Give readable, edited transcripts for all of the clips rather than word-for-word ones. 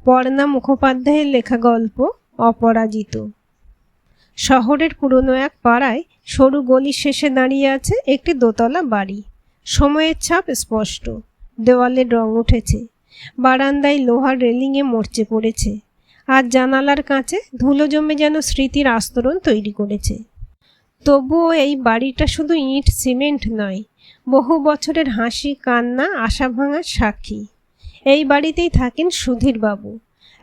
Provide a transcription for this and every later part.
পর্ণা মুখোপাধ্যায়ের লেখা গল্প অপরাজিত। শহরের পুরনো এক পাড়ায় সরু গলির শেষে দাঁড়িয়ে আছে একটি দোতলা বাড়ি। সময়ের ছাপ স্পষ্ট, দেওয়ালের রং উঠেছে, বারান্দায় লোহার রেলিংয়ে মরচে পড়েছে, আর জানালার কাছে ধুলো জমে যেন স্মৃতির আস্তরণ তৈরি করেছে। তবুও এই বাড়িটা শুধু ইট সিমেন্ট নয়, বহু বছরের হাসি কান্না আশা ভাঙার সাক্ষী। এই বাড়িতেই থাকেন সুধীরবাবু,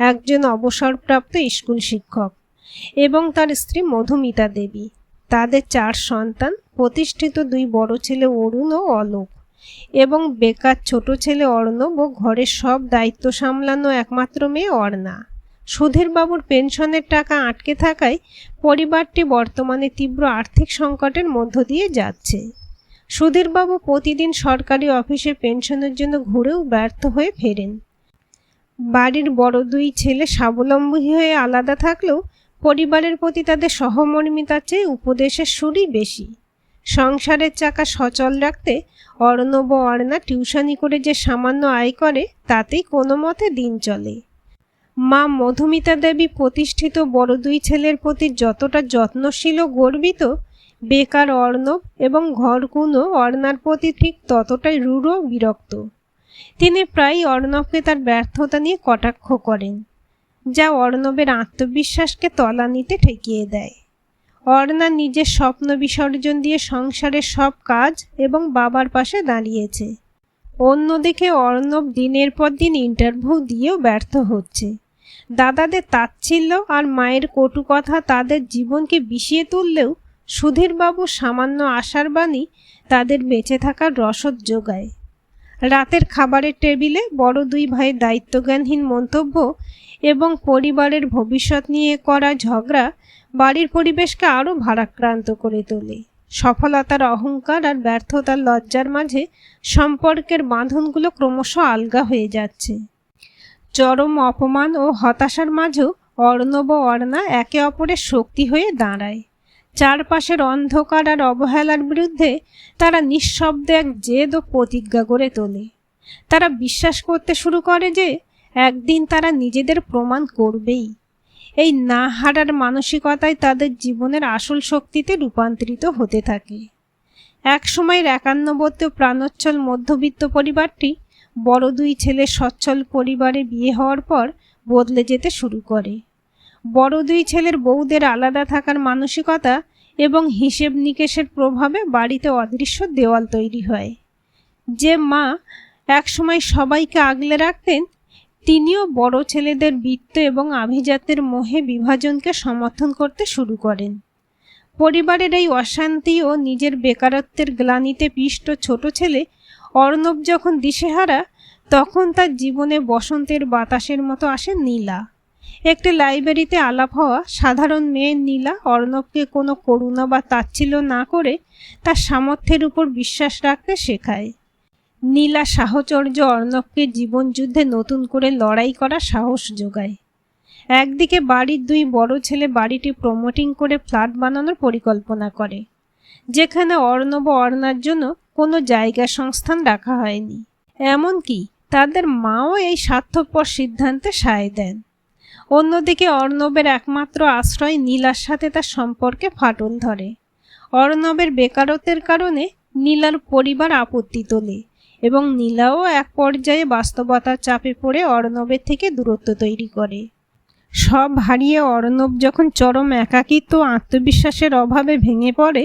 একজন অবসরপ্রাপ্ত স্কুল শিক্ষক, এবং তার স্ত্রী মধুমিতা দেবী। তাদের 4 সন্তান, প্রতিষ্ঠিত 2 বড় ছেলে অরুণ ও অলোক, এবং বেকার ছোট ছেলে অর্ণব ও ঘরের সব দায়িত্ব সামলানো একমাত্র মেয়ে অর্ণা। সুধীরবাবুর পেনশনের টাকা আটকে থাকায় পরিবারটি বর্তমানে তীব্র আর্থিক সংকটের মধ্য দিয়ে যাচ্ছে। সুধীরবাবু প্রতিদিন সরকারি অফিসে পেনশনের জন্য ঘুরেও ব্যর্থ হয়ে ফেরেন। বাড়ির বড় 2 ছেলে স্বাবলম্বী হয়ে আলাদা থাকলেও পরিবারের প্রতি তাদের সহমর্মিতার চেয়ে উপদেশের সুরই বেশি। সংসারের চাকা সচল রাখতে অর্ণব ও অর্ণা টিউশনি করে যে সামান্য আয় করে তাতেই কোনো মতে দিন চলে। মা মধুমিতা দেবী প্রতিষ্ঠিত বড় 2 ছেলের প্রতি যতটা যত্নশীল ও গর্বিত, বেকার অর্ণব এবং ঘরকুনো অর্ণার প্রতি ঠিক ততটাই রূঢ় বিরক্ত। তিনি প্রায়ই অর্ণবকে তার ব্যর্থতা নিয়ে কটাক্ষ করেন, যা অর্ণবের আত্মবিশ্বাসকে তলানিতে ঠেকিয়ে দেয়। অর্ণা নিজের স্বপ্ন বিসর্জন দিয়ে সংসারের সব কাজ এবং বাবার পাশে দাঁড়িয়েছে। অন্যদিকে অর্ণব দিনের পর দিন ইন্টারভিউ দিয়েও ব্যর্থ হচ্ছে। দাদাদের তাচ্ছিল্য আর মায়ের কটু কথা তাদের জীবনকে বিষিয়ে তুললেও সুধীরবাবু সামান্য আশার বাণী তাদের বেঁচে থাকার রসদ যোগায়। রাতের খাবারের টেবিলে বড় 2 ভাইয়ের দায়িত্বজ্ঞানহীন মন্তব্য এবং পরিবারের ভবিষ্যৎ নিয়ে করা ঝগড়া বাড়ির পরিবেশকে আরও ভারাক্রান্ত করে তোলে। সফলতার অহংকার আর ব্যর্থতার লজ্জার মাঝে সম্পর্কের বাঁধনগুলো ক্রমশ আলগা হয়ে যাচ্ছে। চরম অপমান ও হতাশার মাঝেও অর্ণব ও অর্ণা একে অপরের শক্তি হয়ে দাঁড়ায়। চারপাশের অন্ধকার আর অবহেলার বিরুদ্ধে তারা নিঃশব্দে এক জেদ ও প্রতিজ্ঞা গড়ে তোলে। তারা বিশ্বাস করতে শুরু করে যে একদিন তারা নিজেদের প্রমাণ করবেই। এই না হারার মানসিকতায় তাদের জীবনের আসল শক্তিতে রূপান্তরিত হতে থাকে। এক সময়ের একান্নবর্ত প্রাণোচ্ছল মধ্যবিত্ত পরিবারটি বড় 2 ছেলের সচ্ছল পরিবারে বিয়ে হওয়ার পর বদলে যেতে শুরু করে। বড় 2 ছেলের বউদের আলাদা থাকার মানসিকতা এবং হিসেব নিকেশের প্রভাবে বাড়িতে অদৃশ্য দেওয়াল তৈরি হয়। যে মা একসময় সবাইকে আগলে রাখতেন, তিনিও বড় ছেলেদের বৃত্ত এবং আভিজাত্যের মোহে বিভাজনকে সমর্থন করতে শুরু করেন। পরিবারের এই অশান্তি ও নিজের বেকারত্বের গ্লানিতে পিষ্ট ছোট ছেলে অর্ণব যখন দিশেহারা, তখন তার জীবনে বসন্তের বাতাসের মতো আসে নীলা। একটি লাইব্রেরিতে আলাপ হওয়া সাধারণ মেয়ে নীলা অর্ণবকে কোনো করুণা বা তাচ্ছিল্য না করে তার সামর্থ্যের উপর বিশ্বাস রাখতে শেখায়। নীলা সাহচর্য অর্ণবকে জীবনযুদ্ধে নতুন করে লড়াই করার সাহস যোগায়। একদিকে বাড়ির 2 বড় ছেলে বাড়িটি প্রমোটিং করে ফ্ল্যাট বানানোর পরিকল্পনা করে, যেখানে অর্ণব ও অর্ণার জন্য কোনো জায়গা সংস্থান রাখা হয়নি। এমনকি তাদের মাও এই স্বার্থপর সিদ্ধান্তে সায় দেন। অন্যদিকে অর্ণবের একমাত্র আশ্রয় নীলার সাথে তার সম্পর্কে ফাটল ধরে। অর্ণবের বেকারত্বের কারণে নীলার পরিবার আপত্তি তোলে এবং নীলাও এক পর্যায়ে বাস্তবতার চাপে পড়ে অর্ণবের থেকে দূরত্ব তৈরি করে। সব হারিয়ে অর্ণব যখন চরম একাকিত্ব ও আত্মবিশ্বাসের অভাবে ভেঙে পড়ে,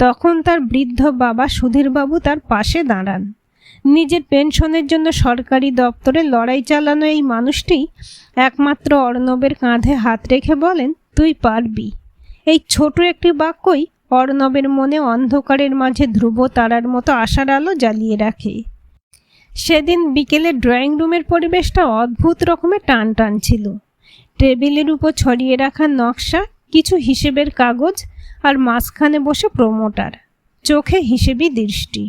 তখন তার বৃদ্ধ বাবা সুধীরবাবু তার পাশে দাঁড়ান। নিজের পেনশনের জন্য সরকারি দপ্তরে লড়াই চালানো এই মানুষটি একমাত্র অর্ণবের কাঁধে হাত রেখে বলেন, তুই পারবি। এই ছোট একটি বাক্যই অর্ণবের মনে অন্ধকারের মাঝে ধ্রুব তারার মতো আশার আলো জ্বালিয়ে রাখে। সেদিন বিকেলে ড্রয়িং রুমের পরিবেশটা অদ্ভুত রকমের টান টান ছিল। টেবিলের উপর ছড়িয়ে রাখা নকশা, কিছু হিসেবের কাগজ, আর মাঝখানে বসে প্রমোটার, চোখে হিসেবি দৃষ্টি।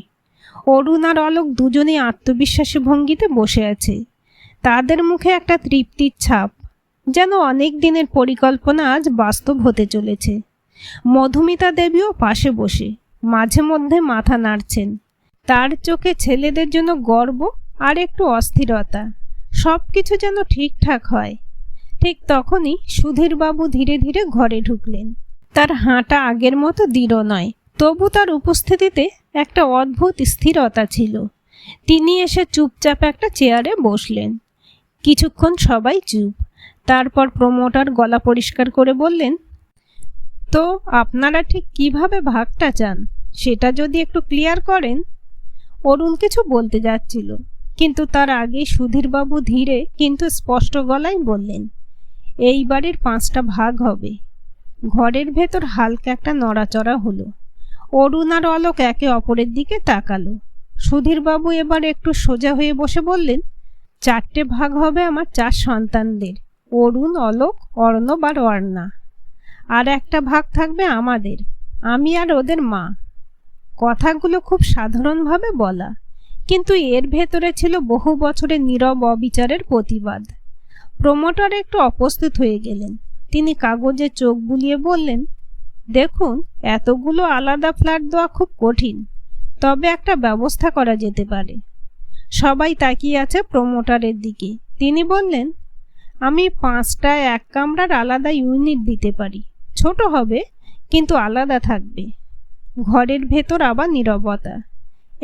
অরুণ আর অলোক দুজনেই আত্মবিশ্বাসী ভঙ্গিতে বসে আছে। তাদের মুখে একটা তৃপ্তির ছাপ, যেন অনেক দিনের পরিকল্পনা আজ বাস্তব হতে চলেছে। মধুমিতা দেবীও পাশে বসে মাঝে মধ্যে মাথা নাড়ছেন। তার চোখে ছেলেদের জন্য গর্ব আর একটু অস্থিরতা। সব কিছু যেন ঠিকঠাক হয়। ঠিক তখনই সুধীরবাবু ধীরে ধীরে ঘরে ঢুকলেন। তার হাঁটা আগের মতো দৃঢ় নয়, তবু তার উপস্থিতিতে একটা অদ্ভুত স্থিরতা ছিল। তিনি এসে চুপচাপ একটা চেয়ারে বসলেন। কিছুক্ষণ সবাই চুপ। তারপর প্রমোটার গলা পরিষ্কার করে বললেন, তো আপনারা ঠিক কিভাবে ভাগটা চান সেটা যদি একটু ক্লিয়ার করেন। অরুণ কিছু বলতে যাচ্ছিল, কিন্তু তার আগেই সুধীরবাবু ধীরে কিন্তু স্পষ্ট গলায় বললেন, এই বাড়ির 5টা ভাগ হবে। ঘরের ভেতর হালকা একটা নড়াচড়া হলো। অরুণ আর অলোক একে অপরের দিকে তাকালো। সুধীরবাবু এবার একটু সোজা হয়ে বসে বললেন, 4টে ভাগ হবে আমার 4 সন্তানদের, অরুণ, অলোক, অর্ণব আর অর্ণা। আর একটা ভাগ থাকবে আমাদের, আমি আর ওদের মা। কথাগুলো খুব সাধারণভাবে বলা, কিন্তু এর ভেতরে ছিল বহু বছরের নীরব অবিচারের প্রতিবাদ। প্রমোটার একটু অপ্রস্তুত হয়ে গেলেন। তিনি কাগজে চোখ বুলিয়ে বললেন, দেখুন, এতগুলো আলাদা ফ্ল্যাট দেওয়া খুব কঠিন, তবে একটা ব্যবস্থা করা যেতে পারে। সবাই তাকিয়ে আছে প্রমোটারের দিকে। তিনি বললেন, আমি 5টা 1 কামরার আলাদা ইউনিট দিতে পারি। ছোট হবে, কিন্তু আলাদা থাকবে। ঘরের ভেতর আবার নীরবতা।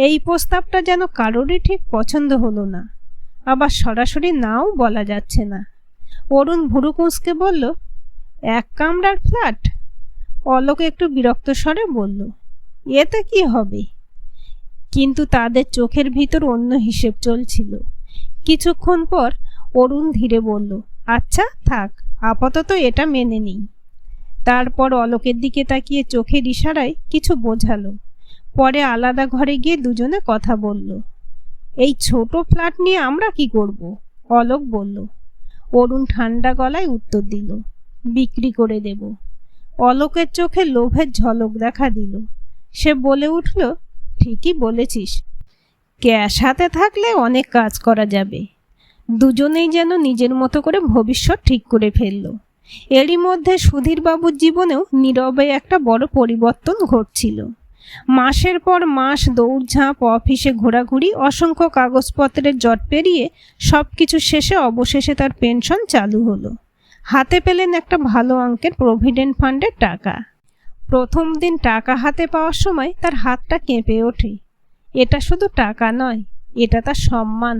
এই প্রস্তাবটা যেন কারোরই ঠিক পছন্দ হলো না, আবার সরাসরি নাও বলা যাচ্ছে না। অরুণ ভুরু কুঁচকে বলল, 1 কামরার ফ্ল্যাট? অলোক একটু বিরক্ত স্বরে বলল, এতে কি হবে? কিন্তু তাদের চোখের ভিতর অন্য হিসেব চলছিল। কিছুক্ষণ পর অরুণ ধীরে বলল, আচ্ছা থাক, আপাতত এটা মেনে নিই। তারপর অলোকের দিকে তাকিয়ে চোখের ইশারায় কিছু বোঝালো। পরে আলাদা ঘরে গিয়ে দুজনে কথা বলল। এই ছোট ফ্ল্যাট নিয়ে আমরা কি করব? অলোক বলল। অরুণ ঠান্ডা গলায় উত্তর দিল, বিক্রি করে দেব। অলোকের চোখে লোভের ঝলক দেখা দিল। সে বলে উঠল, ঠিকই বলেছিস, ক্যাশ হাতে থাকলে অনেক কাজ করা যাবে। দুজনেই যেন নিজের মতো করে ভবিষ্যৎ ঠিক করে ফেলল। এরই মধ্যে সুধীরবাবুর জীবনেও নীরবে একটা বড় পরিবর্তন ঘটছিল। মাসের পর মাস দৌড়ঝাঁপ, অফিসে ঘোরাঘুরি, অসংখ্য কাগজপত্রের জট পেরিয়ে সব কিছু শেষে অবশেষে তার পেনশন চালু হলো। হাতে পেলেন একটা ভালো অঙ্কের প্রভিডেন্ট ফান্ডের টাকা। প্রথম দিন টাকা হাতে পাওয়ার সময় তার হাতটা কেঁপে ওঠে। এটা শুধু টাকা নয়, এটা তার সম্মান,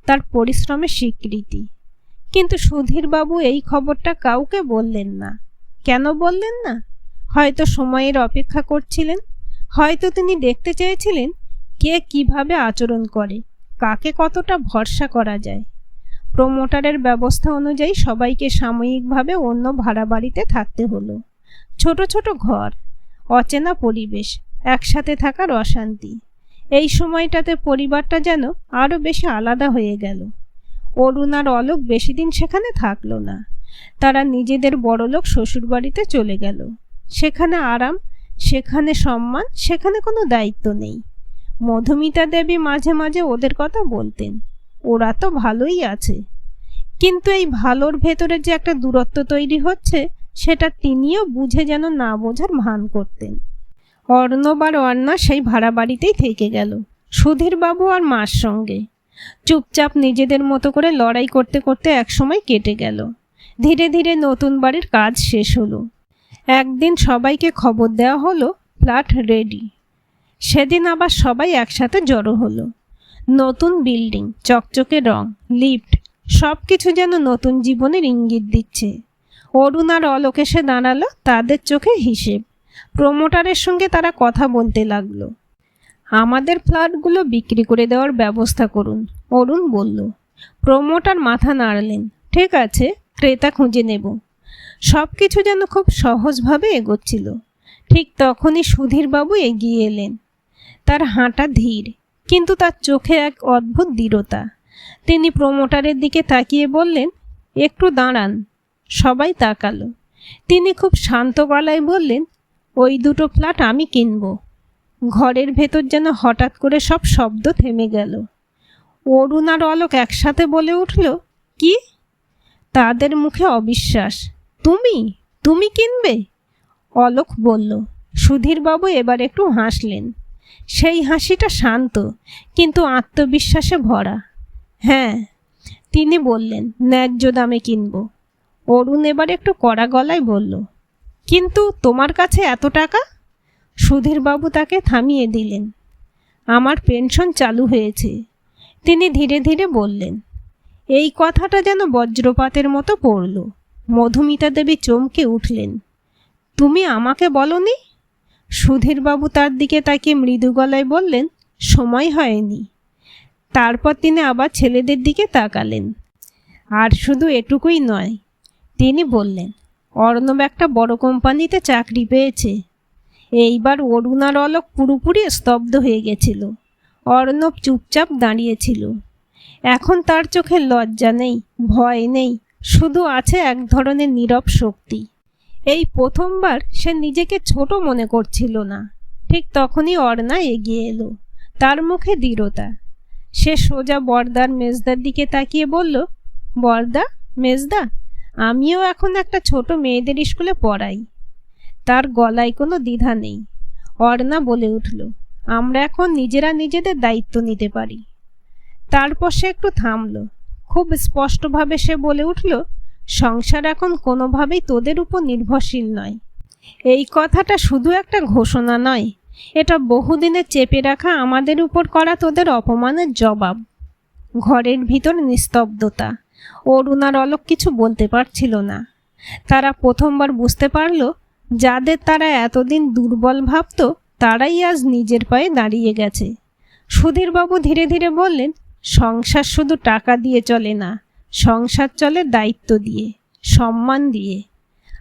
তার পরিশ্রমের স্বীকৃতি। কিন্তু সুধীরবাবু এই খবরটা কাউকে বললেন না। কেন বললেন না? হয়তো সময়ের অপেক্ষা করছিলেন, হয়তো তিনি দেখতে চেয়েছিলেন কে কিভাবে আচরণ করে, কাকে কতটা ভরসা করা যায়। প্রমোটারের ব্যবস্থা অনুযায়ী সবাইকে সাময়িকভাবে অন্য ভাড়া বাড়িতে থাকতে হলো। ছোট ছোট ঘর, অচেনা পরিবেশ, একসাথে থাকার অশান্তি। এই সময়টাতে পরিবারটা যেন আরও বেশি আলাদা হয়ে গেল। অরুণ আর অলোক বেশি দিন সেখানে থাকলো না। তারা নিজেদের বড়লোক শ্বশুরবাড়িতে চলে গেল। সেখানে আরাম, সেখানে সম্মান, সেখানে কোনো দায়িত্ব নেই। মধুমিতা দেবী মাঝে মাঝে ওদের কথা বলতেন, ওরা তো ভালোই আছে। কিন্তু এই ভালোর ভেতরে যে একটা দূরত্ব তৈরি হচ্ছে, সেটা তিনিও বুঝে যেন না বোঝার ভান করতেন। অর্ণব আর অর্ণা সেই ভাড়া বাড়িতেই থেকে গেল, সুধীরবাবু আর মার সঙ্গে। চুপচাপ নিজেদের মতো করে লড়াই করতে করতে একসময় কেটে গেল। ধীরে ধীরে নতুন বাড়ির কাজ শেষ হলো। একদিন সবাইকে খবর দেওয়া হলো ফ্ল্যাট রেডি। সেদিন আবার সবাই একসাথে জড়ো হলো। নতুন বিল্ডিং, চকচকে রং, লিফট, সব কিছু যেন নতুন জীবনের ইঙ্গিত দিচ্ছে। অরুণ আর অলোক এসে দাঁড়ালো, তাদের চোখে হিসেব। প্রমোটারের সঙ্গে তারা কথা বলতে লাগলো। আমাদের ফ্ল্যাটগুলো বিক্রি করে দেওয়ার ব্যবস্থা করুন, অরুণ বলল। প্রমোটার মাথা নাড়লেন, ঠিক আছে, ক্রেতা খুঁজে নেব। সব কিছু যেন খুব সহজভাবে এগোচ্ছিল। ঠিক তখনই সুধীরবাবু এগিয়ে এলেন। তার হাঁটা ধীর, কিন্তু তার চোখে এক অদ্ভুত দৃঢ়তা। তিনি প্রমোটারের দিকে তাকিয়ে বললেন, একটু দাঁড়ান। সবাই তাকালো। তিনি খুব শান্ত গলায় বললেন, ওই 2টো ফ্ল্যাট আমি কিনব। ঘরের ভেতর যেন হঠাৎ করে সব শব্দ থেমে গেল। অরুণ আর অলোক একসাথে বলে উঠল, কি? তাদের মুখে অবিশ্বাস। তুমি তুমি কিনবে? অলোক বলল। সুধীরবাবু এবার একটু হাসলেন। সেই হাসিটা শান্ত, কিন্তু আত্মবিশ্বাসে ভরা। হ্যাঁ, তিনি বললেন, ন্যায্য দামে কিনব। অরুণ এবার একটু কড়া গলায় বলল, কিন্তু তোমার কাছে এত টাকা? সুধীরবাবু তাকে থামিয়ে দিলেন। আমার পেনশন চালু হয়েছে, তিনি ধীরে ধীরে বললেন। এই কথাটা যেন বজ্রপাতের মতো পড়ল। মধুমিতা দেবী চমকে উঠলেন। তুমি আমাকে বলনি? সুধীরবাবু তার দিকে তাকিয়ে মৃদু গলায় বললেন, সময় হয়নি। তারপর তিনি আবার ছেলেদের দিকে তাকালেন। আর শুধু এটুকুই নয়, তিনি বললেন, অর্ণব একটা বড় কোম্পানিতে চাকরি পেয়েছে। এইবার অরুণ আর অলোক পুরোপুরি স্তব্ধ হয়ে গেছিল। অর্ণব চুপচাপ দাঁড়িয়েছিল। এখন তার চোখে লজ্জা নেই, ভয় নেই, শুধু আছে এক ধরনের নীরব শক্তি। এই প্রথমবার সে নিজেকে ছোট মনে করছিল না। ঠিক তখনই অর্ণা এগিয়ে এলো, তার মুখে দৃঢ়তা। সে সোজা বরদার মেজদার দিকে তাকিয়ে বলল, বরদা, মেজদা, আমিও এখন একটা ছোট মেয়েদের স্কুলে পড়াই। তার গলায় কোনো দ্বিধা নেই। অর্ণা বলে উঠল, আমরা এখন নিজেরা নিজেদের দায়িত্ব নিতে পারি। তারপর সে একটু থামল। খুব স্পষ্টভাবে সে বলে উঠল, সংসার এখন কোনোভাবেই তোদের উপর নির্ভরশীল নয়। এই কথাটা শুধু একটা ঘোষণা নয়, এটা বহুদিনে চেপে রাখা আমাদের উপর করা তোদের অপমানের জবাব। ঘরের ভিতর নিস্তব্ধতা। অরুণ আর অলোক কিছু বলতে পারছিল না। তারা প্রথমবার বুঝতে পারল, যাদের তারা এতদিন দুর্বল ভাবত, তারাই আজ নিজের পায়ে দাঁড়িয়ে গেছে। সুধীরবাবু ধীরে ধীরে বললেন, সংসার শুধু টাকা দিয়ে চলে না, সংসার চলে দায়িত্ব দিয়ে, সম্মান দিয়ে,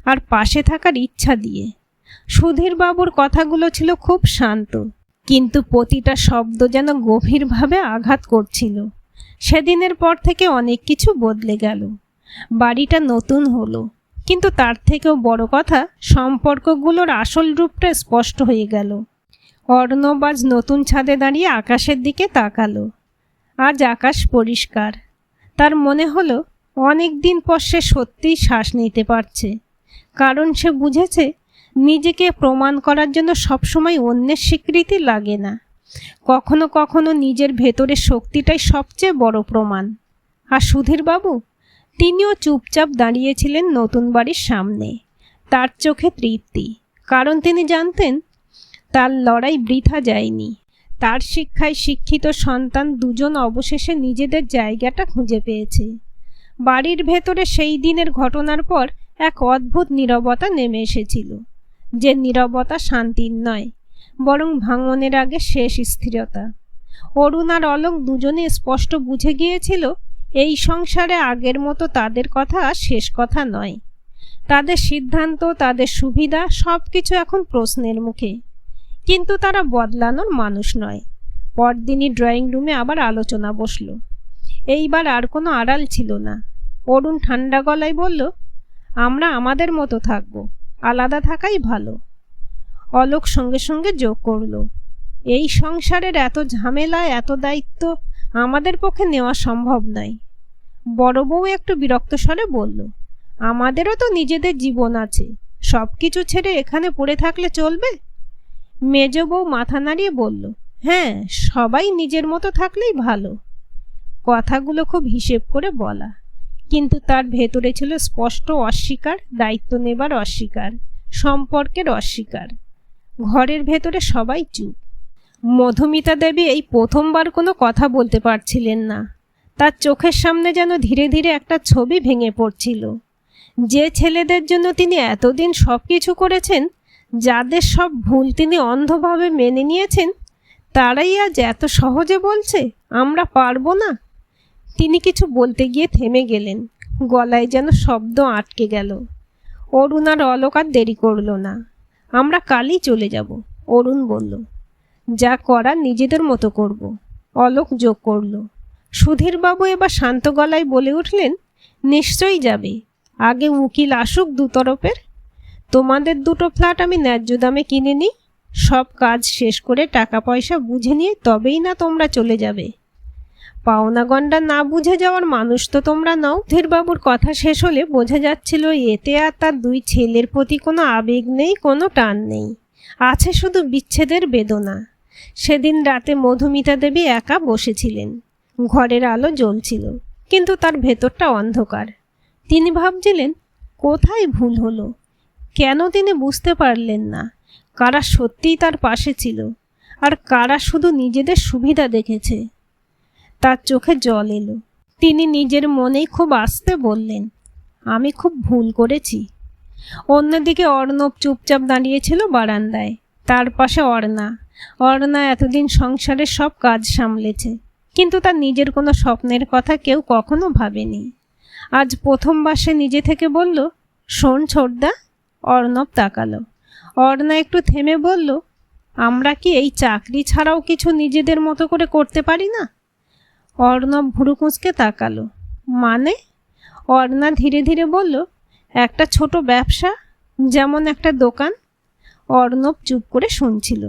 আর পাশে থাকার ইচ্ছা দিয়ে। সুধীরবাবুর কথাগুলো ছিল খুব শান্ত, কিন্তু প্রতিটা শব্দ যেন গভীরভাবে আঘাত করছিল। সেদিনের পর থেকে অনেক কিছু বদলে গেল। বাড়িটা নতুন হলো, কিন্তু তার থেকেও বড় কথা, সম্পর্কগুলোর আসল রূপটা স্পষ্ট হয়ে গেল। অর্ণব আজ নতুন ছাদে দাঁড়িয়ে আকাশের দিকে তাকালো। আজ আকাশ পরিষ্কার। তার মনে হলো অনেক দিন পর সে সত্যিই শ্বাস নিতে পারছে, কারণ সে বুঝেছে নিজেকে প্রমাণ করার জন্য সবসময় অন্যের স্বীকৃতি লাগে না। কখনো কখনো নিজের ভেতরের শক্তিটাই সবচেয়ে বড় প্রমাণ। আর সুধীরবাবু, তিনিও চুপচাপ দাঁড়িয়েছিলেন নতুন বাড়ির সামনে। তার চোখে তৃপ্তি, কারণ তিনি জানতেন তার লড়াই বৃথা যায়নি। তার শিক্ষায় শিক্ষিত সন্তান দুজন অবশেষে নিজেদের জায়গাটা খুঁজে পেয়েছে। বাড়ির ভেতরে সেই দিনের ঘটনার পর এক অদ্ভুত নীরবতা নেমে এসেছিল, যে নীরবতা শান্তির নয়, বরং ভাঙনের আগে শেষ স্থিরতা। অরুণ আর অলোক দুজনে স্পষ্ট বুঝে গিয়েছিল, এই সংসারে আগের মতো তাদের কথা শেষ কথা নয়। তাদের সিদ্ধান্ত, তাদের সুবিধা, সব কিছু এখন প্রশ্নের মুখে। কিন্তু তারা বদলানোর মানুষ নয়। পরদিনই ড্রয়িং রুমে আবার আলোচনা বসল। এইবার আর কোনো আড়াল ছিল না। অরুণ ঠান্ডা গলায় বলল, আমরা আমাদের মতো থাকব, আলাদা থাকাই ভালো। অলোক সঙ্গে সঙ্গে যোগ করল, এই সংসারের এত ঝামেলা, এত দায়িত্ব আমাদের পক্ষে নেওয়া সম্ভব নয়। বড় বউ একটু বিরক্ত স্বরে বলল, আমাদেরও তো নিজেদের জীবন আছে, সব কিছু ছেড়ে এখানে পড়ে থাকলে চলবে? মেজ বউ মাথা নাড়িয়ে বলল, হ্যাঁ, সবাই নিজের মতো থাকলেই ভালো। কথাগুলো খুব হিসেব করে বলা, কিন্তু তার ভেতরে ছিল স্পষ্ট অস্বীকার, দায়িত্ব নেবার অস্বীকার, সম্পর্কের অস্বীকার। ঘরের ভেতরে সবাই চুপ। মধুমিতা দেবী এই প্রথমবার কোনো কথা বলতে পারছিলেন না। তার চোখের সামনে যেন ধীরে ধীরে একটা ছবি ভেঙে পড়ছিল। যে ছেলেদের জন্য তিনি এতদিন সব কিছু করেছেন, যাদের সব ভুল তিনি অন্ধভাবে মেনে নিয়েছেন, তারাই আজ এত সহজে বলছে, আমরা পারবো না। তিনি কিছু বলতে গিয়ে থেমে গেলেন, গলায় যেন শব্দ আটকে গেল। অরুণ আর অলোক আর দেরি করল না। আমরা কালই চলে যাব, অরুণ বলল। যা করার নিজেদের মতো করব, অলোক যোগ করল। সুধীরবাবু এবার শান্ত গলায় বলে উঠলেন, নিশ্চয়ই যাবে, আগে উকিল আসুক দুতরফের। তোমাদের দুটো ফ্ল্যাট আমি ন্যায্য দামে কিনে নিই, সব কাজ শেষ করে টাকা পয়সা বুঝে নিয়ে তবেই না তোমরা চলে যাবে। পাওনা গন্ডা না বুঝে যাওয়ার মানুষ তো তোমরা নও। ধীরবাবুর কথা শেষ হলে বোঝা যাচ্ছিল এতে আর তার দুই ছেলের প্রতি কোনো আবেগ নেই, কোনো টান নেই, আছে শুধু বিচ্ছেদের বেদনা। সেদিন রাতে মধুমিতা দেবী একা বসেছিলেন। ঘরের আলো জ্বলছিল, কিন্তু তার ভেতরটা অন্ধকার। তিনি ভাবছিলেন কোথায় ভুল হলো, কেন তিনি বুঝতে পারলেন না কারা সত্যিই তার পাশে ছিল আর কারা শুধু নিজেদের সুবিধা দেখেছে। তার চোখে জল এলো। তিনি নিজের মনেই খুব আস্তে বললেন, আমি খুব ভুল করেছি। অন্যদিকে অর্ণব চুপচাপ দাঁড়িয়েছিল বারান্দায়। তার পাশে অর্ণা এতদিন সংসারের সব কাজ সামলেছে, কিন্তু তার নিজের কোনো স্বপ্নের কথা কেউ কখনো ভাবেনি। আজ প্রথমবার সে নিজে থেকে বলল, শোন ছোটদা। অর্ণব তাকালো। অর্ণা একটু থেমে বলল, আমরা কি এই চাকরি ছাড়াও কিছু নিজেদের মতো করে করতে পারি না? অর্ণব ভুরু কুঁচকে তাকালো। মানে? অর্ণা ধীরে ধীরে বলল, একটা ছোট ব্যবসা, যেমন একটা দোকান। অর্ণব চুপ করে শুনছিল।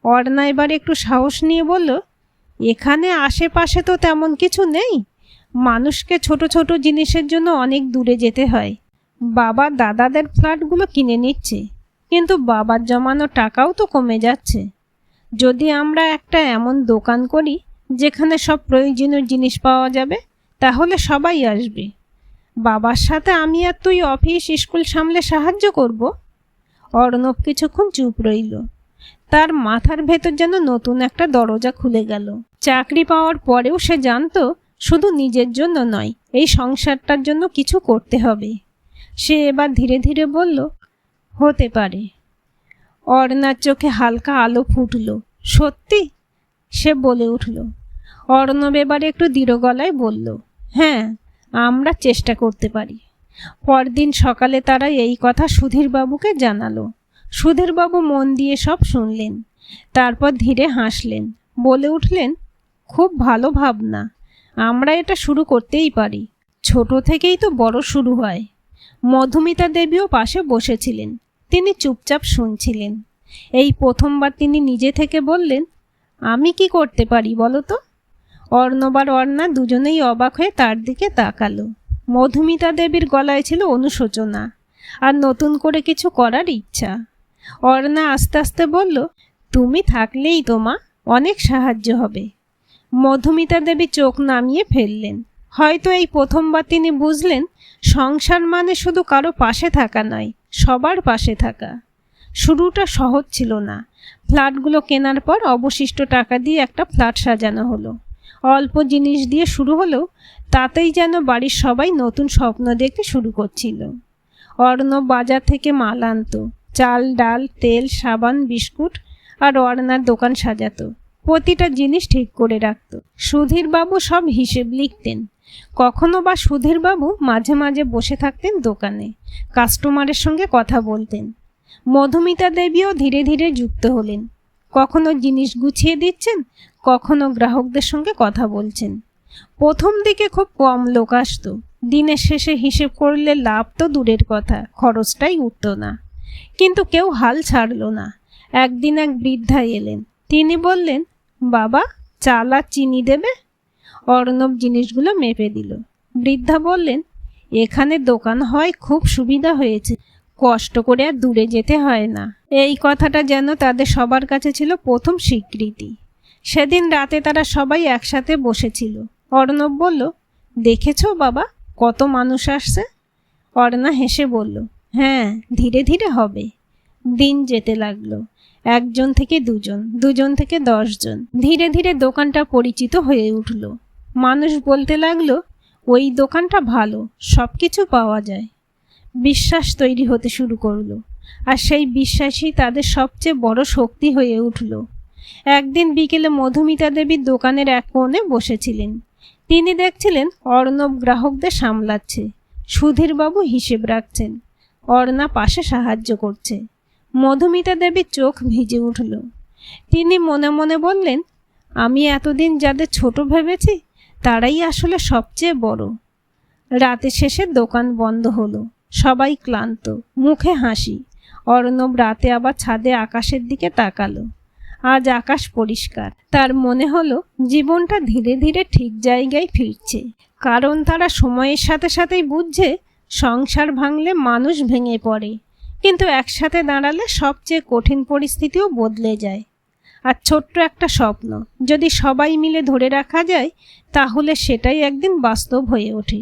অর্ণা এবার একটু সাহস নিয়ে বলল, এখানে আশেপাশে তো তেমন কিছু নেই। মানুষকে ছোট ছোট জিনিসের জন্য অনেক দূরে যেতে হয়। বাবা দাদাদের ফ্ল্যাটগুলো কিনে নিচ্ছে, কিন্তু বাবার জমানো টাকাও তো কমে যাচ্ছে। যদি আমরা একটা এমন দোকান করি যেখানে সব প্রয়োজনীয় জিনিস পাওয়া যাবে, তাহলে সবাই আসবে। বাবার সাথে আমি আর তুই অফিস স্কুল সামলে সাহায্য করব। অর্ণব কিছুক্ষণ চুপ রইল। তার মাথার ভেতর যেন নতুন একটা দরজা খুলে গেল। চাকরি পাওয়ার পরেও সে জানতো শুধু নিজের জন্য নয়, এই সংসারটার জন্য কিছু করতে হবে। সে এবার ধীরে ধীরে বলল, হতে পারে। অর্ণার চোখে হালকা আলো ফুটল। সত্যি? সে বলে উঠল। অর্ণব এবার একটু দৃঢ় গলায় বলল, হ্যাঁ, আমরা চেষ্টা করতে পারি। পরদিন সকালে তারা এই কথা সুধীরবাবুকে জানালো। সুধীরবাবু মন দিয়ে সব শুনলেন, তারপর ধীরে হাসলেন, বলে উঠলেন, খুব ভালো ভাবনা। আমরা এটা শুরু করতেই পারি। ছোট থেকেই তো বড় শুরু হয়। মধুমিতা দেবীও পাশে বসেছিলেন। তিনি চুপচাপ শুনছিলেন। এই প্রথমবার তিনি নিজে থেকে বললেন, আমি কি করতে পারি বলো তো? অর্ণব আর অর্ণা দুজনেই অবাক হয়ে তার দিকে তাকালো। মধুমিতা দেবীর গলায় ছিল অনুশোচনা আর নতুন করে কিছু করার ইচ্ছা। অর্ণা আস্তে আস্তে বলল, তুমি থাকলেই তো মা, অনেক সাহায্য হবে। মধুমিতা দেবী চোখ নামিয়ে ফেললেন। হয়তো এই প্রথমবার তিনি বুঝলেন, সংসার মানে শুধু কারো পাশে থাকা নয়, সবার পাশে থাকা। শুরুটা সহজ ছিল না। ফ্ল্যাটগুলো কেনার পর অবশিষ্ট টাকা দিয়ে একটা ফ্ল্যাট সাজানো হলো। অল্প জিনিস দিয়ে শুরু হলেও তাতেই যেন বাড়ির সবাই নতুন স্বপ্ন দেখতে শুরু করছিল। অর্ণব বাজার থেকে মাল আনতো, চাল ডাল তেল সাবান বিস্কুট, আর অর্ণার দোকান সাজাতো। প্রতিটা জিনিস ঠিক করে রাখত। সুধীরবাবু সব হিসেব লিখতেন। কখনো বা সুধীরবাবু মাঝে মাঝে বসে থাকতেন দোকানে, কাস্টমারের সঙ্গে কথা বলতেন। মধুমিতা দেবীও ধীরে ধীরে যুক্ত হলেন। কখনো জিনিস গুছিয়ে দিচ্ছেন, কখনো গ্রাহকদের সঙ্গে কথা বলছেন। প্রথম দিকে খুব কম লোক আসতো। দিনের শেষে হিসেব করলে লাভ তো দূরের কথা, খরচটাই উঠত না। কিন্তু কেউ হাল ছাড়ল না। একদিন এক বৃদ্ধা এলেন। তিনি বললেন, বাবা, চাল আর চিনি দেবে? অর্ণব জিনিসগুলো মেপে দিল। বৃদ্ধা বললেন, এখানে দোকান হয় খুব সুবিধা হয়েছে, কষ্ট করে আর দূরে যেতে হয় না। এই কথাটা যেন তাদের সবার কাছে ছিল প্রথম স্বীকৃতি। সেদিন রাতে তারা সবাই একসাথে বসেছিল। অর্ণব বলল, দেখেছো বাবা, কত মানুষ আসছে? অর্ণা হেসে বলল, হ্যাঁ, ধীরে ধীরে হবে। দিন যেতে লাগলো। একজন থেকে দুজন, দুজন থেকে 10 জন। ধীরে ধীরে দোকানটা পরিচিত হয়ে উঠল। মানুষ বলতে লাগলো, ওই দোকানটা ভালো, সব কিছু পাওয়া যায়। বিশ্বাস তৈরি হতে শুরু করলো, আর সেই বিশ্বাসই তাদের সবচেয়ে বড় শক্তি হয়ে উঠল। একদিন বিকেলে মধুমিতা দেবীর দোকানের এক কোণে বসেছিলেন। তিনি দেখছিলেন অর্ণব গ্রাহকদের সামলাচ্ছে, সুধীরবাবু হিসেব রাখছেন, অর্ণা পাশে সাহায্য করছে। মধুমিতা দেবীর চোখ ভিজে উঠল। তিনি মনে মনে বললেন, আমি এতদিন যাদের ছোট ভেবেছি তারাই আসলে সবচেয়ে বড়। রাতে শেষে দোকান বন্ধ হলো। সবাই ক্লান্ত, মুখে হাসি। অর্ণব রাতে আবার ছাদে আকাশের দিকে তাকালো। আজ আকাশ পরিষ্কার। তার মনে হলো জীবনটা ধীরে ধীরে ঠিক জায়গায় ফিরছে। কারণ তারা সময়ের সাথে সাথেই বুঝছে, সংসার ভাঙলে মানুষ ভেঙে পড়ে, কিন্তু একসাথে দাঁড়ালে সবচেয়ে কঠিন পরিস্থিতিও বদলে যায়। আর ছোট্ট একটা স্বপ্ন যদি সবাই মিলে ধরে রাখা যায় তাহলে সেটাই একদিন বাস্তব হয়ে ওঠে।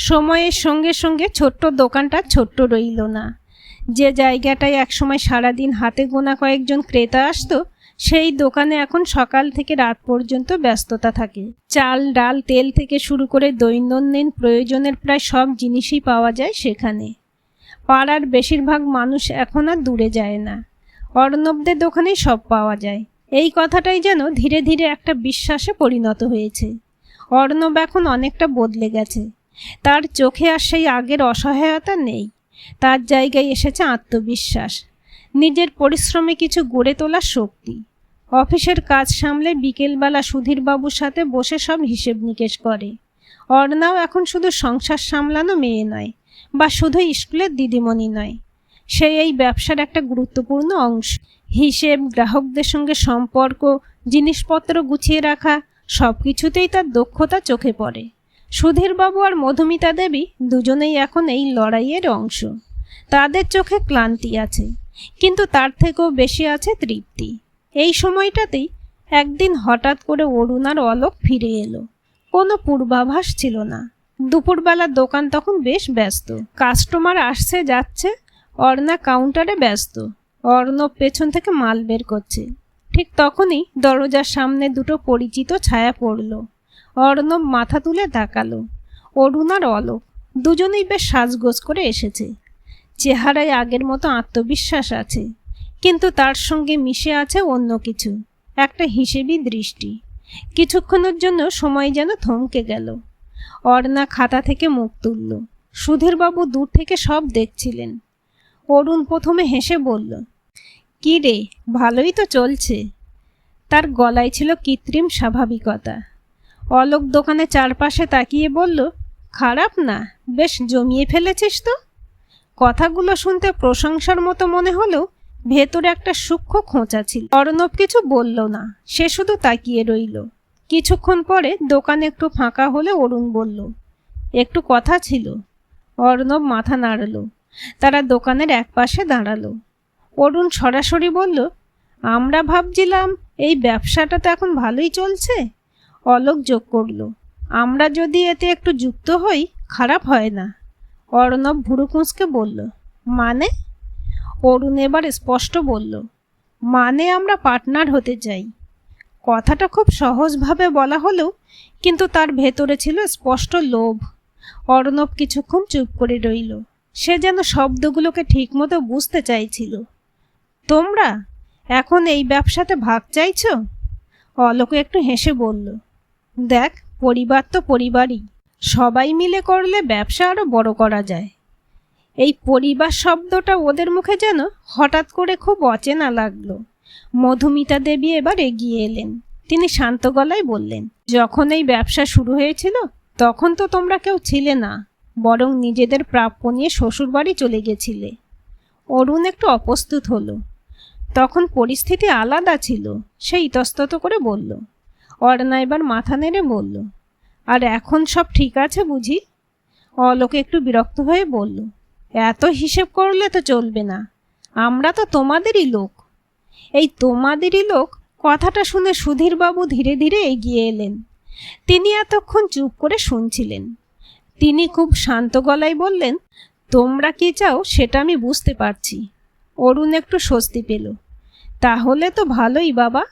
সময়ের সঙ্গে সঙ্গে ছোট্ট দোকানটা ছোট্ট রইল না। যে জায়গাটায় একসময় সারাদিন হাতে গোনা কয়েকজন ক্রেতা আসতো, সেই দোকানে এখন সকাল থেকে রাত পর্যন্ত ব্যস্ততা থাকে। চাল, ডাল, তেল থেকে শুরু করে দৈনন্দিন প্রয়োজনের প্রায় সব জিনিসই পাওয়া যায় সেখানে। পাড়ার বেশিরভাগ মানুষ এখন আর দূরে যায় না, অর্ণবদের দোকানেই সব পাওয়া যায়। এই কথাটাই যেন ধীরে ধীরে একটা বিশ্বাসে পরিণত হয়েছে। অর্ণব এখন অনেকটা বদলে গেছে। তার চোখে আর সেই আগের অসহায়তা নেই। তার জায়গায় এসেছে আত্মবিশ্বাস, নিজের পরিশ্রমে কিছু গড়ে তোলার শক্তি। অফিসের কাজ সামলে বিকেলবেলা সুধীরবাবুর সাথে বসে সব হিসেব নিকেশ করে। অর্ণাও এখন শুধু সংসার সামলানো মেয়ে নয়, বা শুধু স্কুলের দিদিমণি নয়, সে এই ব্যবসার একটা গুরুত্বপূর্ণ অংশ। হিসেব, গ্রাহকদের সঙ্গে সম্পর্ক, জিনিসপত্র গুছিয়ে রাখা, সব কিছুতেই তার দক্ষতা চোখে পড়ে। সুধীরবাবু আর মধুমিতা দেবী দুজনেই এখন এই লড়াইয়ের অংশ। তাদের চোখে ক্লান্তি আছে, কিন্তু তার থেকেও বেশি আছে তৃপ্তি। এই সময়টাতেই একদিন হঠাৎ করে অরুণ আর অলোক ফিরে এলো। কোনো পূর্বাভাস ছিল না। দুপুরবেলা দোকান তখন বেশ ব্যস্ত, কাস্টমার আসছে যাচ্ছে। অর্ণা কাউন্টারে ব্যস্ত, অর্ণব পেছন থেকে মাল বের করছে। ঠিক তখনই দরজার সামনে দুটো পরিচিত ছায়া পড়ল। অর্ণব মাথা তুলে তাকালো। অরুণ আর অলোক দুজনেই বেশ সাজগোজ করে এসেছে। চেহারায় আগের মতো আত্মবিশ্বাস আছে, কিন্তু তার সঙ্গে মিশে আছে অন্য কিছু, একটা হিসেবি দৃষ্টি। কিছুক্ষণের জন্য সময় যেন থমকে গেল। অর্ণা খাতা থেকে মুখ তুলল। সুধীরবাবু দূর থেকে সব দেখছিলেন। অরুণ প্রথমে হেসে বলল, কি রে, ভালোই তো চলছে। তার গলায় ছিল কৃত্রিম স্বাভাবিকতা। অলোক দোকানে চারপাশে তাকিয়ে বলল, খারাপ না, বেশ জমিয়ে ফেলেছিস তো। কথাগুলো শুনতে প্রশংসার মতো মনে হলেও ভেতরে একটা সূক্ষ্ম খোঁচা ছিল। অর্ণব কিছু বলল না, সে শুধু তাকিয়ে রইল। কিছুক্ষণ পরে দোকান একটু ফাঁকা হলে অরুণ বলল, একটু কথা ছিল। অর্ণব মাথা নাড়ল। তারা দোকানের একপাশে দাঁড়ালো। অরুণ সরাসরি বলল, আমরা ভাবছিলাম এই ব্যবসাটা তো এখন ভালোই চলছে। অলোক যোগ করল, আমরা যদি এতে একটু যুক্ত হই খারাপ হয় না। অর্ণব ভুরু কুঁচকে বলল, মানে? অরুণ এবার স্পষ্ট বলল, মানে আমরা পার্টনার হতে চাই। কথাটা খুব সহজভাবে বলা হলেও কিন্তু তার ভেতরে ছিল স্পষ্ট লোভ। অর্ণব কিছুক্ষণ চুপ করে রইল। সে যেন শব্দগুলোকে ঠিকমতো বুঝতে চাইছিল। তোমরা এখন এই ব্যবসাতে ভাগ চাইছ? অলোক একটু হেসে বলল, দেখ, পরিবার তো পরিবারই, সবাই মিলে করলে ব্যবসা আরো বড় করা যায়। এই পরিবার শব্দটা ওদের মুখে যেন হঠাৎ করে খুব অচেনা লাগলো। মধুমিতা দেবী এবার এগিয়ে এলেন। তিনি শান্ত গলায় বললেন, যখন এই ব্যবসা শুরু হয়েছিল তখন তো তোমরা কেউ ছিলে না, বরং নিজেদের প্রাপ্য নিয়ে শ্বশুরবাড়ি চলে গেছিলে। অরুণ একটু অপ্রস্তুত হলো। তখন পরিস্থিতি আলাদা ছিল, সে ইতস্তত করে বলল। অর্ণা এবার মাথা নেড়ে বলল, আর এখন সব ঠিক আছে বুঝি? অলোক একটু বিরক্ত হয়ে বলল, এত হিসেব করলে তো চলবে না, আমরা তো তোমাদেরই লোক। এই তোমাদেরই লোক কথাটা শুনে সুধীরবাবু ধীরে ধীরে এগিয়ে এলেন। তিনি এতক্ষণ চুপ করে শুনছিলেন। তিনি খুব শান্ত গলায় বললেন, তোমরা কি চাও সেটা আমি বুঝতে পারছি। অরুণ একটু স্বস্তি পেল। তাহলে তো ভালোই বাবা।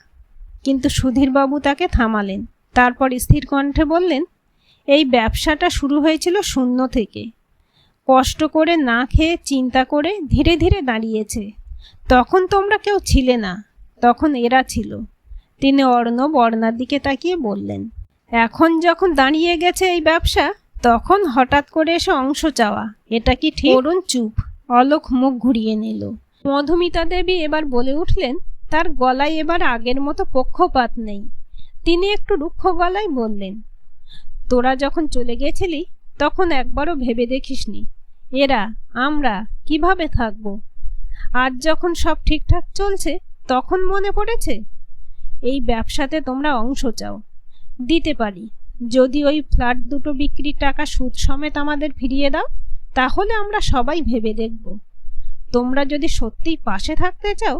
কিন্তু সুধীরবাবু তাকে থামালেন। তারপর স্থির কণ্ঠে বললেন, এই ব্যবসাটা শুরু হয়েছিল শূন্য থেকে, কষ্ট করে, না খেয়ে, চিন্তা করে ধীরে ধীরে দাঁড়িয়েছে। তখন তোমরা কেউ ছিলে না, তখন এরা ছিল। তিনি অর্ণব অর্ণার দিকে তাকিয়ে বললেন, এখন যখন দাঁড়িয়ে গেছে এই ব্যবসা, তখন হঠাৎ করে এসে অংশ চাওয়া, এটা কি ঠিক? অরুণ চুপ। অলোক মুখ ঘুরিয়ে নিল। মধুমিতা দেবী এবার বলে উঠলেন, তার গলায় এবার আগের মতো পক্ষপাত নেই। তিনি একটু রুক্ষ গলায় বললেন, তোরা যখন চলে গেছিলি তখন একবারও ভেবে দেখিসনি এরা, আমরা কিভাবে থাকব? আজ যখন সব ঠিকঠাক চলছে তখন মনে পড়েছে এই ব্যবসাতে তোমরা অংশ চাও। দিতে পারি, যদি ওই ফ্ল্যাট দুটো বিক্রির টাকা সুদ সমেত আমাদের ফিরিয়ে দাও, তাহলে আমরা সবাই ভেবে দেখব। তোমরা যদি সত্যিই পাশে থাকতে চাও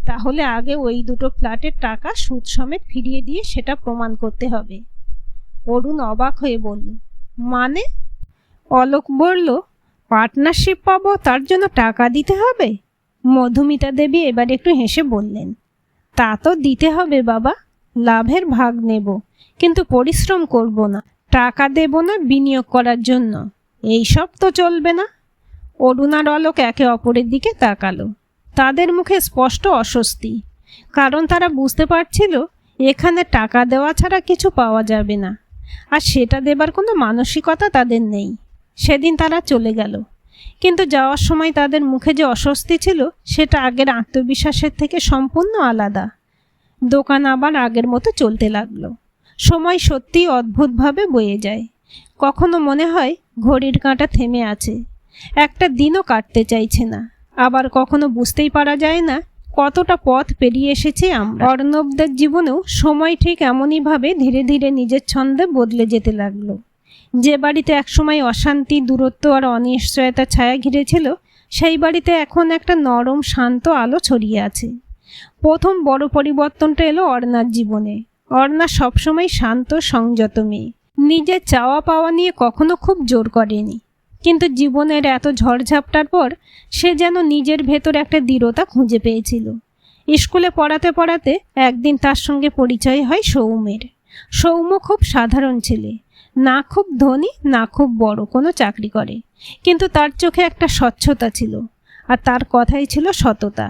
তাহলে আগে ওই দুটো ফ্ল্যাটের টাকা সুদ সমেত ফিরিয়ে দিয়ে সেটা প্রমাণ করতে হবে। অরুণ অবাক হয়ে বলল, মানে? অলোক বলল, পার্টনারশিপ পাবো তার জন্য টাকা দিতে হবে? মধুমিতা দেবী এবার একটু হেসে বললেন, তা তো দিতে হবে বাবা, লাভের ভাগ নেব, কিন্তু পরিশ্রম করব না, টাকা দেব না বিনিয়োগ করার জন্য, এইসব তো চলবে না। অরুণ আর অলোক একে অপরের দিকে তাকালো। তাদের মুখে স্পষ্ট অস্বস্তি, কারণ তারা বুঝতে পারছিল এখানে টাকা দেওয়া ছাড়া কিছু পাওয়া যাবে না, আর সেটা দেবার কোনো মানসিকতা তাদের নেই। সেদিন তারা চলে গেল, কিন্তু যাওয়ার সময় তাদের মুখে যে অস্বস্তি ছিল সেটা আগের আত্মবিশ্বাসের থেকে সম্পূর্ণ আলাদা। দোকান আবার আগের মতো চলতে লাগলো। সময় সত্যিই অদ্ভুতভাবে বয়ে যায়। কখনো মনে হয় ঘড়ির কাঁটা থেমে আছে, একটা দিনও কাটতে চাইছে না। আবার কখনো বুঝতেই পারা যায় না কতটা পথ পেরিয়ে এসেছি আমরা। অর্ণবদের জীবনেও সময় ঠিক এমনইভাবে ধীরে ধীরে নিজের ছন্দে বদলে যেতে লাগলো। যে বাড়িতে একসময় অশান্তি, দূরত্ব আর অনিশ্চয়তার ছায়া ঘিরেছিল, সেই বাড়িতে এখন একটা নরম শান্ত আলো ছড়িয়ে আছে। প্রথম বড় পরিবর্তনটা এলো অর্ণার জীবনে। অর্ণা সবসময় শান্ত, সংযত মেয়ে, নিজের চাওয়া পাওয়া নিয়ে কখনো খুব জোর করেনি। কিন্তু জীবনের এত ঝড়ঝাপটার পর সে যেন নিজের ভেতর একটা দৃঢ়তা খুঁজে পেয়েছিল। স্কুলে পড়াতে পড়াতে একদিন তার সঙ্গে পরিচয় হয় সৌম্যের। সৌম্য খুব সাধারণ ছেলে, না খুব ধনী, না খুব বড় কোনো চাকরি করে, কিন্তু তার চোখে একটা স্বচ্ছতা ছিল, আর তার কথাই ছিল সততা।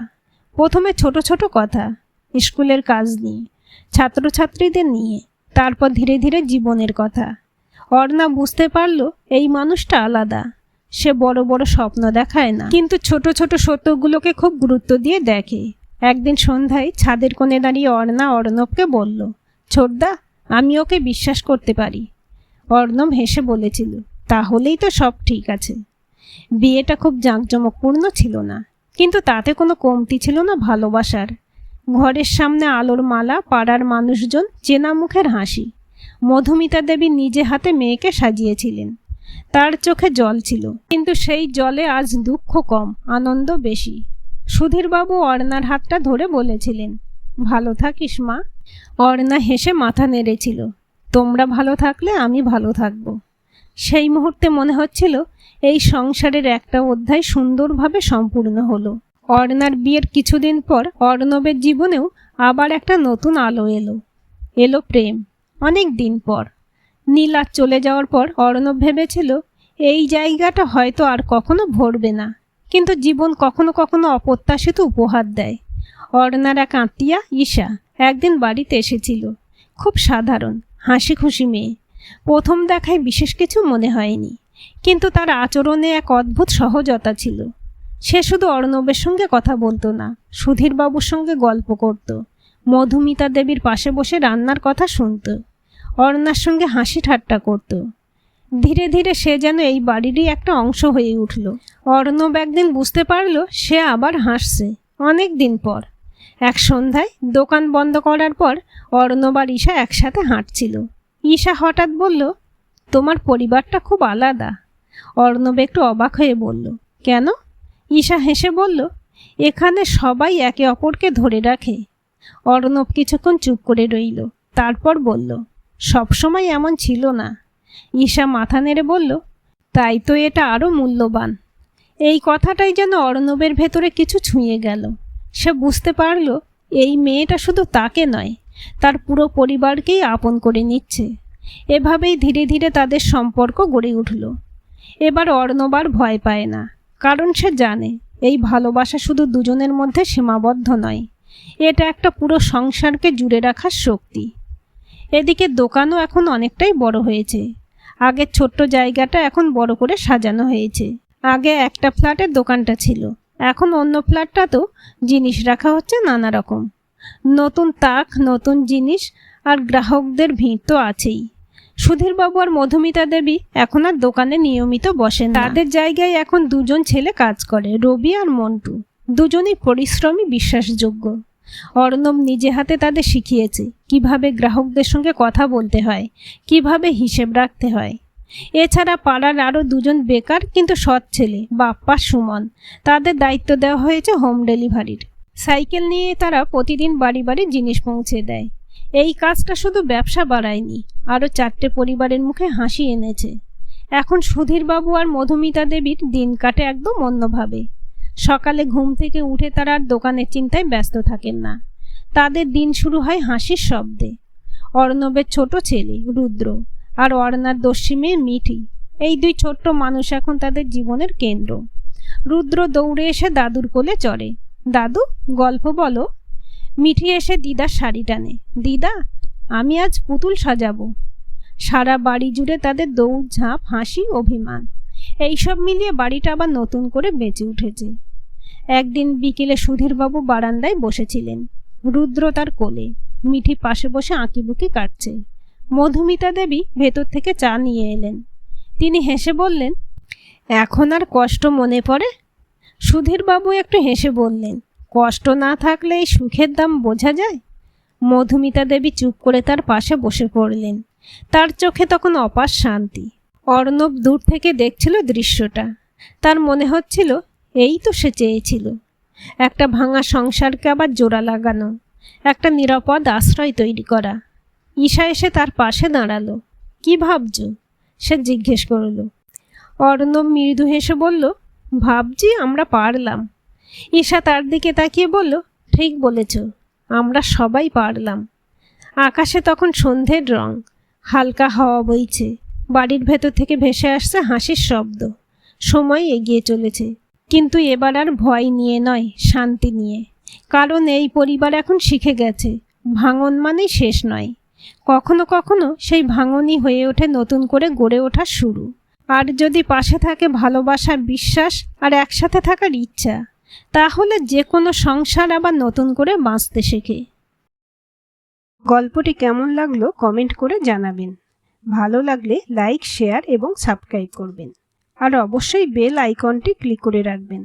প্রথমে ছোট ছোট কথা, স্কুলের কাজ নিয়ে, ছাত্রছাত্রীদের নিয়ে, তারপর ধীরে ধীরে জীবনের কথা। অর্ণা বুঝতে পারল এই মানুষটা আলাদা। সে বড় বড় স্বপ্ন দেখায় না, কিন্তু ছোট ছোট সত্যগুলোকে খুব গুরুত্ব দিয়ে দেখে। একদিন সন্ধ্যায় ছাদের কোণে দাঁড়িয়ে অর্ণা অর্ণবকে বলল, ছোটদা, আমি ওকে বিশ্বাস করতে পারি। অর্ণব হেসে বলেছিল, তাহলেই তো সব ঠিক আছে। বিয়েটা খুব জাঁকজমকপূর্ণ ছিল না, কিন্তু তাতে কোনো কমতি ছিল না ভালোবাসার। ঘরের সামনে আলোর মালা, পাড়ার মানুষজন, চেনা মুখের হাসি। মধুমিতা দেবী নিজে হাতে মেয়েকে সাজিয়েছিলেন। তার চোখে জল ছিল, কিন্তু সেই জলে আজ দুঃখ কম, আনন্দ বেশি। সুধীরবাবু অর্ণার হাতটা ধরে বলেছিলেন, ভালো থাকিস মা। অর্ণা হেসে মাথা নেড়েছিল, তোমরা ভালো থাকলে আমি ভালো থাকব। সেই মুহূর্তে মনে হচ্ছিল এই সংসারের একটা অধ্যায় সুন্দরভাবে সম্পূর্ণ হলো। অর্ণার বিয়ের কিছুদিন পর অর্ণবের জীবনেও আবার একটা নতুন আলো এলো প্রেম। অনেক দিন পর। নীলা চলে যাওয়ার পর অর্ণব ভেবেছিল এই জায়গাটা হয়তো আর কখনো ভরবে না, কিন্তু জীবন কখনো কখনো অপ্রত্যাশিত উপহার দেয়। অর্ণার এক আত্মীয়া ঈশা একদিন বাড়িতে এসেছিল। খুব সাধারণ, হাসি খুশি মেয়ে। প্রথম দেখায় বিশেষ কিছু মনে হয়নি, কিন্তু তার আচরণে এক অদ্ভুত সহজতা ছিল। সে শুধু অর্ণবের সঙ্গে কথা বলতো না, সুধীরবাবুর সঙ্গে গল্প করত, মধুমিতা দেবীর পাশে বসে রান্নার কথা শুনত, অর্ণার সঙ্গে হাসি ঠাট্টা করত। ধীরে ধীরে সে যেন এই বাড়িরই একটা অংশ হয়ে উঠল। অর্ণব একদিন বুঝতে পারল সে আবার হাসছে, অনেক দিন পর। এক সন্ধ্যায় দোকান বন্ধ করার পর অর্ণব আর ঈশা একসাথে হাঁটছিল। ঈশা হঠাৎ বলল, তোমার পরিবারটা খুব আলাদা। অর্ণব একটু অবাক হয়ে বলল, কেন? ঈশা হেসে বলল, এখানে সবাই একে অপরকে ধরে রাখে। অর্ণব কিছুক্ষণ চুপ করে রইল, তারপর বলল, সবসময় এমন ছিল না। ঈশা মাথা নেড়ে বলল, তাই তো এটা আরও মূল্যবান। এই কথাটাই যেন অর্ণবের ভেতরে কিছু ছুঁয়ে গেল। সে বুঝতে পারল এই মেয়েটা শুধু তাকে নয়, তার পুরো পরিবারকেই আপন করে নিচ্ছে। এভাবেই ধীরে ধীরে তাদের সম্পর্ক গড়ে উঠল। এবার অর্ণব আর ভয় পায় না, কারণ সে জানে এই ভালোবাসা শুধু দুজনের মধ্যে সীমাবদ্ধ নয়, এটা একটা পুরো সংসারকে জুড়ে রাখার শক্তি। এদিকে দোকানও এখন অনেকটাই বড় হয়েছে। আগের ছোট্ট জায়গাটা এখন বড় করে সাজানো হয়েছে। আগে একটা ফ্ল্যাটের দোকানটা ছিল, এখন অন্য ফ্ল্যাটটাতেও জিনিস রাখা হচ্ছে নানা রকম। নতুন তাক, নতুন জিনিস, আর গ্রাহকদের ভিড় তো আছেই। সুধীরবাবু আর মধুমিতা দেবী এখন আর দোকানে নিয়মিত বসেন। তাদের জায়গায় এখন দুজন ছেলে কাজ করে, রবি আর মন্টু। দুজনই পরিশ্রমী, বিশ্বাসযোগ্য। অর্ণব নিজে হাতে তাদের শিখিয়েছে কিভাবে গ্রাহকদের সঙ্গে কথা বলতে হয়, কিভাবে হিসেব রাখতে হয়। এছাড়া পাড়ার আরও দুজন বেকার কিন্তু সৎ ছেলে, বাপ্পা, সুমন, তাদের দায়িত্ব দেওয়া হয়েছে হোম ডেলিভারির। সাইকেল নিয়ে তারা প্রতিদিন বাড়ি বাড়ি জিনিস পৌঁছে দেয়। এই কাজটা শুধু ব্যবসা বাড়ায়নি, আরও 4টে পরিবারের মুখে হাসি এনেছে। এখন সুধীরবাবু আর মধুমিতা দেবীর দিন কাটে একদম অন্যভাবে। সকালে ঘুম থেকে উঠে তারা আর দোকানের চিন্তায় ব্যস্ত থাকেন না। তাদের দিন শুরু হয় হাসির শব্দে। অর্ণবের ছোট ছেলে রুদ্র আর অর্ণার দস্যি মেয়ে মিঠি, এই দুই ছোট্ট মানুষ এখন তাদের জীবনের কেন্দ্র। রুদ্র দৌড়ে এসে দাদুর কোলে চড়ে। দাদু, গল্প বলো। মিঠি এসে দিদার শাড়ি টানে। দিদা, আমি আজ পুতুল সাজাবো। সারা বাড়ি জুড়ে তাদের দৌড়ঝাঁপ, হাসি, অভিমান, এইসব মিলিয়ে বাড়িটা আবার নতুন করে বেঁচে উঠেছে। একদিন বিকেলে সুধীরবাবু বারান্দায় বসেছিলেন, রুদ্র তার কোলে, মিঠি পাশে বসে আঁকিবুকি কাটছে। মধুমিতা দেবী ভেতর থেকে চা নিয়ে এলেন। তিনি হেসে বললেন, এখন আর কষ্ট মনে পড়ে? সুধীরবাবু একটু হেসে বললেন, কষ্ট না থাকলে এই সুখের দাম বোঝা যায়? মধুমিতা দেবী চুপ করে তার পাশে বসে পড়লেন। তার চোখে তখন অপার শান্তি। অর্ণব দূর থেকে দেখছিল দৃশ্যটা। তার মনে হচ্ছিল এই তো সে চেয়েছিল, একটা ভাঙা সংসারকে আবার জোড়া লাগানো, একটা নিরাপদ আশ্রয় তৈরি করা। ঈশা এসে তার পাশে দাঁড়ালো। কি ভাবছ? সে জিজ্ঞেস করল। অর্ণব মৃদু হেসে বলল, ভাবছি আমরা পারলাম। ঈশা তার দিকে তাকিয়ে বলল, ঠিক বলেছ, আমরা সবাই পারলাম। আকাশে তখন সন্ধ্যের রং, হালকা হাওয়া বইছে, বাড়ির ভেতর থেকে ভেসে আসছে হাসির শব্দ। সময় এগিয়ে চলেছে, কিন্তু এবার আর ভয় নিয়ে নয়, শান্তি নিয়ে। কারণ এই পরিবার এখন শিখে গেছে, ভাঙন মানেই শেষ নয়, কখনো কখনো সেই ভাঙনই হয়ে ওঠে নতুন করে গড়ে ওঠার শুরু। আর যদি পাশে থাকে ভালোবাসার বিশ্বাস আর একসাথে থাকার ইচ্ছা, তাহলে যে কোনো সংসার আবার নতুন করে বাঁচতে শেখে। গল্পটি কেমন লাগলো কমেন্ট করে জানাবেন। ভালো লাগলে লাইক, শেয়ার এবং সাবস্ক্রাইব করবেন। আর অবশ্যই বেল আইকনটি ক্লিক করে রাখবেন।